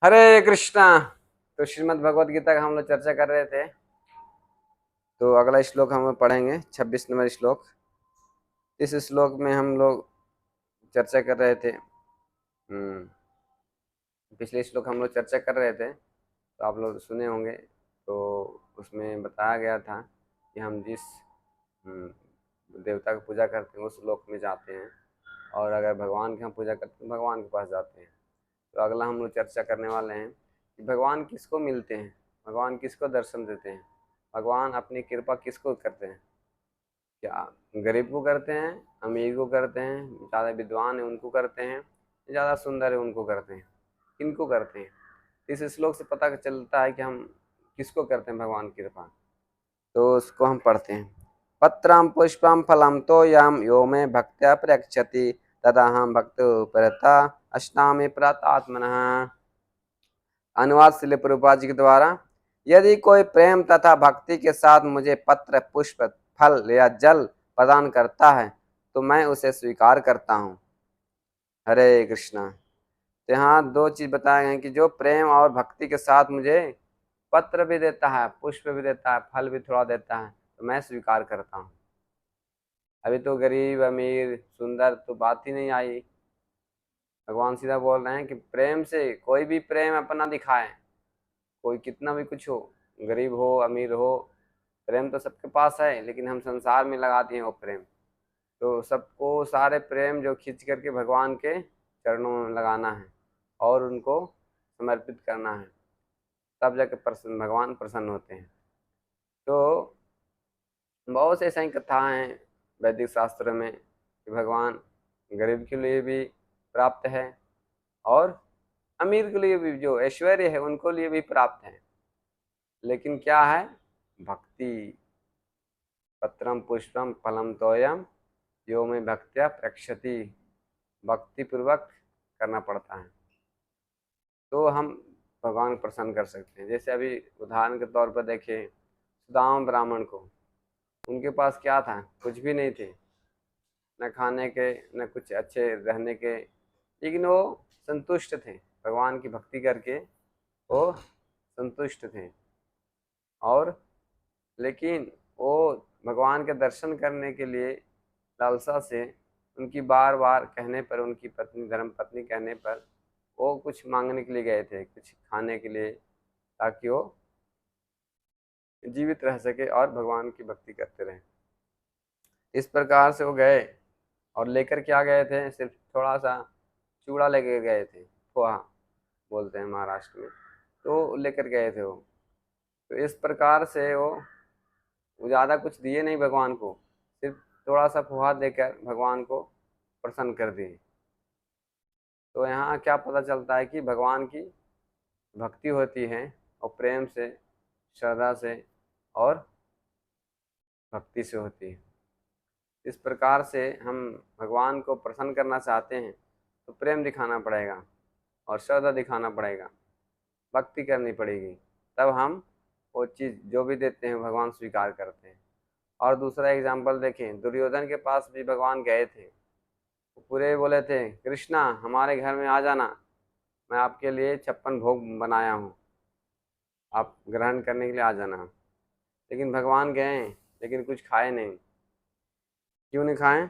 हरे कृष्णा। तो श्रीमद् भगवद गीता का हम लोग चर्चा कर रहे थे। तो अगला श्लोक हम लोग पढ़ेंगे 26 नंबर श्लोक। इस श्लोक में हम लोग चर्चा कर रहे थे। पिछले श्लोक हम लोग चर्चा कर रहे थे तो आप लोग सुने होंगे। तो उसमें बताया गया था कि हम जिस देवता की पूजा करते हैं उस श्लोक में जाते हैं, और अगर भगवान की हम पूजा करते हैं भगवान के पास जाते हैं। तो अगला हम लोग चर्चा करने वाले हैं कि भगवान किसको मिलते हैं, भगवान किसको दर्शन देते हैं, भगवान अपनी कृपा किसको करते हैं। क्या गरीब को करते हैं, अमीर को करते हैं, ज़्यादा विद्वान है उनको करते हैं, ज़्यादा सुंदर है उनको करते हैं, किनको करते हैं। इस श्लोक से पता चलता है कि हम किसको करते हैं भगवान की कृपा। तो उसको हम पढ़ते हैं। पत्रम पुष्पम फलम तो यम यो में भक्त्या प्रयक्षति तदा हम भक्त परता अष्टामी प्रातात्मनः। अनुवाद श्रील प्रभुपाद जी के द्वारा। यदि कोई प्रेम तथा भक्ति के साथ मुझे पत्र पुष्प फल या जल प्रदान करता है तो मैं उसे स्वीकार करता हूँ। हरे कृष्णा। तो यहाँ दो चीज बताए गए कि जो प्रेम और भक्ति के साथ मुझे पत्र भी देता है, पुष्प भी देता है, फल भी थोड़ा देता है तो मैं स्वीकार करता हूँ। अभी तो गरीब अमीर सुंदर तो बात ही नहीं आई। भगवान सीधा बोल रहे हैं कि प्रेम से कोई भी प्रेम अपना दिखाए, कोई कितना भी कुछ हो, गरीब हो अमीर हो, प्रेम तो सबके पास है, लेकिन हम संसार में लगा दिए वो प्रेम। तो सबको सारे प्रेम जो खींच करके भगवान के चरणों में लगाना है और उनको समर्पित करना है, तब जाके प्रसन्न भगवान प्रसन्न होते हैं। तो बहुत से ऐसी कथाएं हैं वैदिक शास्त्र में कि भगवान गरीब के लिए भी प्राप्त है और अमीर के लिए भी, जो ऐश्वर्य है उनको लिए भी प्राप्त है। लेकिन क्या है? भक्ति। पत्रम पुष्पम फलम तोयम यो में भक्त्या प्रक्षति। भक्ति पूर्वक करना पड़ता है तो हम भगवान को प्रसन्न कर सकते हैं। जैसे अभी उदाहरण के तौर पर देखें सुदामा ब्राह्मण को, उनके पास क्या था? कुछ भी नहीं थे, न खाने के न कुछ अच्छे रहने के, लेकिन वो संतुष्ट थे, भगवान की भक्ति करके वो संतुष्ट थे। और लेकिन वो भगवान के दर्शन करने के लिए लालसा से उनकी बार बार कहने पर, उनकी पत्नी धर्म पत्नी कहने पर वो कुछ मांगने के लिए गए थे, कुछ खाने के लिए, ताकि वो जीवित रह सके और भगवान की भक्ति करते रहे। इस प्रकार से वो गए और लेकर क्या गए थे? सिर्फ थोड़ा सा चूड़ा लेके गए थे, पोहा बोलते हैं महाराष्ट्र में, तो लेकर गए थे वो। तो इस प्रकार से वो ज़्यादा कुछ दिए नहीं भगवान को, सिर्फ थोड़ा सा पोहा देकर भगवान को प्रसन्न कर दिए। तो यहाँ क्या पता चलता है कि भगवान की भक्ति होती है और प्रेम से, श्रद्धा से और भक्ति से होती है। इस प्रकार से हम भगवान को प्रसन्न करना चाहते हैं तो प्रेम दिखाना पड़ेगा और श्रद्धा दिखाना पड़ेगा, भक्ति करनी पड़ेगी, तब हम वो चीज़ जो भी देते हैं भगवान स्वीकार करते हैं। और दूसरा एग्जाम्पल देखें, दुर्योधन के पास भी भगवान गए थे, वो पूरे बोले थे कृष्णा हमारे घर में आ जाना, मैं आपके लिए 56 भोग बनाया हूँ, आप ग्रहण करने के लिए आ जाना। लेकिन भगवान गए लेकिन कुछ खाए नहीं। क्यों नहीं खाए?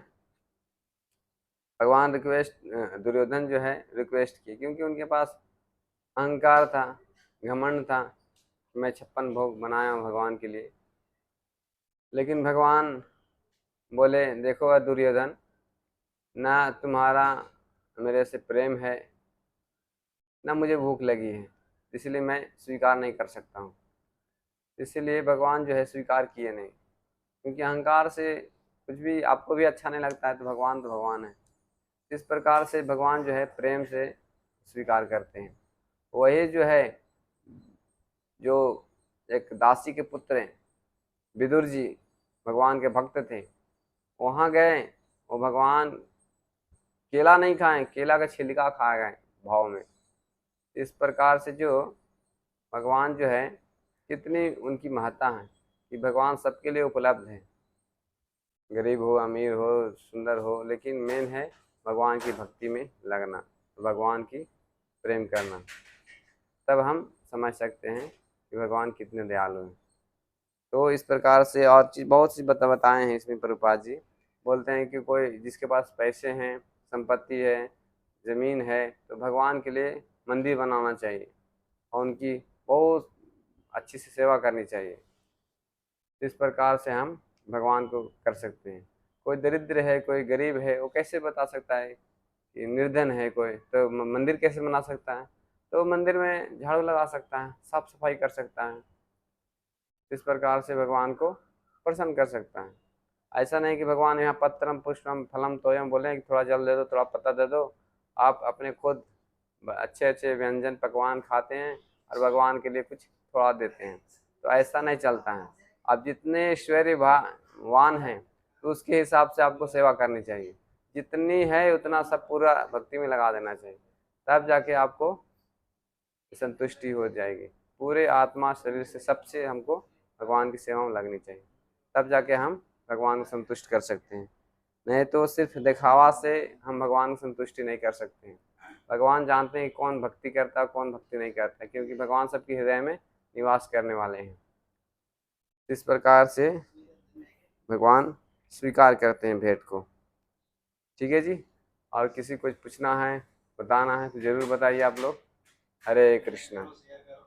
भगवान दुर्योधन जो है रिक्वेस्ट की, क्योंकि उनके पास अहंकार था, घमंड था, मैं 56 भोग बनाया हूँ भगवान के लिए। लेकिन भगवान बोले देखो दुर्योधन, ना तुम्हारा मेरे से प्रेम है, ना मुझे भूख लगी है, इसलिए मैं स्वीकार नहीं कर सकता हूँ। इसीलिए भगवान जो है स्वीकार किए नहीं, क्योंकि अहंकार से कुछ भी आपको भी अच्छा नहीं लगता है तो भगवान है। इस प्रकार से भगवान जो है प्रेम से स्वीकार करते हैं। वही जो है, जो एक दासी के पुत्र हैं विदुर जी, भगवान के भक्त थे, वहाँ गए, वो भगवान केला नहीं खाए, केला का छिलका खा गए भाव में। इस प्रकार से जो भगवान जो है कितनी उनकी महत्ता है कि भगवान सबके लिए उपलब्ध है, गरीब हो अमीर हो सुंदर हो, लेकिन मेन है भगवान की भक्ति में लगना, भगवान की प्रेम करना। तब हम समझ सकते हैं कि भगवान कितने दयालु हैं। तो इस प्रकार से और चीज़ बहुत सी बताए हैं इसमें प्रभुपाद जी। बोलते हैं कि कोई जिसके पास पैसे हैं, संपत्ति है, ज़मीन है, तो भगवान के लिए मंदिर बनाना चाहिए और उनकी बहुत अच्छी से सेवा करनी चाहिए। इस प्रकार से हम भगवान को कर सकते हैं। कोई दरिद्र है, कोई गरीब है, वो कैसे बता सकता है कि निर्धन है कोई, तो मंदिर कैसे बना सकता है? तो मंदिर में झाड़ू लगा सकता है, साफ सफाई कर सकता है। इस प्रकार से भगवान को प्रसन्न कर सकता है। ऐसा नहीं कि भगवान यहाँ पत्रम पुष्पम फलम तोयम बोले कि थोड़ा जल दे दो, थोड़ा पत्ता दे दो। आप अपने खुद अच्छे अच्छे व्यंजन पकवान खाते हैं और भगवान के लिए कुछ थोड़ा देते हैं, तो ऐसा नहीं चलता है। आप जितने ऐश्वर्यवान हैं तो उसके हिसाब से आपको सेवा करनी चाहिए। जितनी है उतना सब पूरा भक्ति में लगा देना चाहिए, तब जाके आपको संतुष्टि हो जाएगी। पूरे आत्मा शरीर से सबसे हमको भगवान की सेवा में लगनी चाहिए, तब जाके हम भगवान को संतुष्ट कर सकते हैं। नहीं तो सिर्फ दिखावा से हम भगवान को संतुष्टि नहीं कर सकते हैं। भगवान जानते हैं कौन भक्ति करता है, कौन भक्ति नहीं करता, क्योंकि भगवान सबके हृदय में निवास करने वाले हैं। इस प्रकार से भगवान स्वीकार करते हैं भेंट को। ठीक है जी। और किसी को पूछना है, बताना है तो जरूर बताइए आप लोग। हरे कृष्णा।